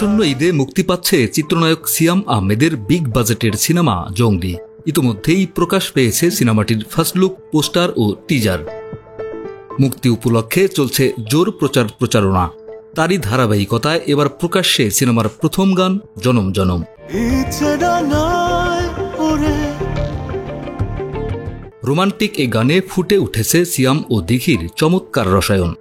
আসন্ন ঈদে মুক্তি পাচ্ছে চিত্রনায়ক সিয়াম আহমেদের বিগ বাজেটের সিনেমা জঙ্গলি। ইতিমধ্যেই প্রকাশ পেয়েছে সিনেমাটির ফার্স্ট লুক, পোস্টার ও টিজার। মুক্তি উপলক্ষে চলছে জোর প্রচারণা। তারই ধারাবাহিকতায় এবার প্রকাশ্যে সিনেমার প্রথম গান জনম জনম। রোমান্টিক এ গানে ফুটে উঠেছে সিয়াম ও দিঘির চমৎকার রসায়ন।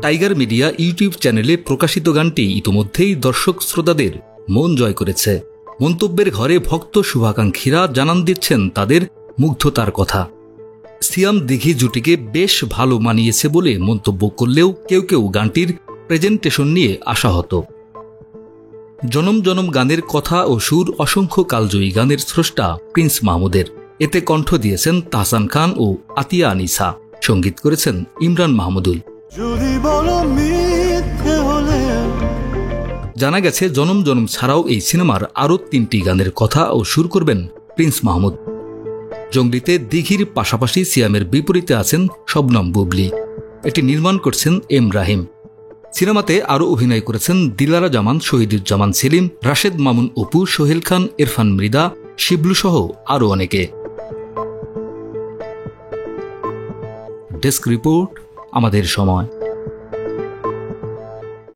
টাইগার মিডিয়া ইউটিউব চ্যানেলে প্রকাশিত গানটি ইতিমধ্যেই দর্শক শ্রোতাদের মন জয় করেছে। মন্তব্যের ঘরে ভক্ত শুভাকাঙ্ক্ষীরা জানান দিচ্ছেন তাদের মুগ্ধতার কথা। সিয়াম দিঘি জুটিকে বেশ ভালো মানিয়েছে বলে মন্তব্য করলেও কেউ কেউ গানটির প্রেজেন্টেশন নিয়ে আশাহত। জনম জনম গানের কথা ও সুর অসংখ্য কালজয়ী গানের স্রষ্টা প্রিন্স মাহমুদের। এতে কণ্ঠ দিয়েছেন তাহসান খান ও আতিয়া আনিসা, সঙ্গীত করেছেন ইমরান মাহমুদুল। জানা গেছে জনম জনম ছাড়াও এই সিনেমার আরও 3টি গানের কথা ও সুর করবেন প্রিন্স মাহমুদ। জঙ্গলিতে দিঘির পাশাপাশি সিয়ামের বিপরীতে আছেন শবনম বুবলি। এটি নির্মাণ করছেন এম রাহিম। সিনেমাতে আরও অভিনয় করেছেন দিলারা জামান, শহীদুজ্জামান সেলিম, রাশেদ মামুন অপু, সোহেল খান, ইরফান মৃদা, শিবলু সহ আরও অনেকে। ডেস্ক রিপোর্ট, আমাদের সময়।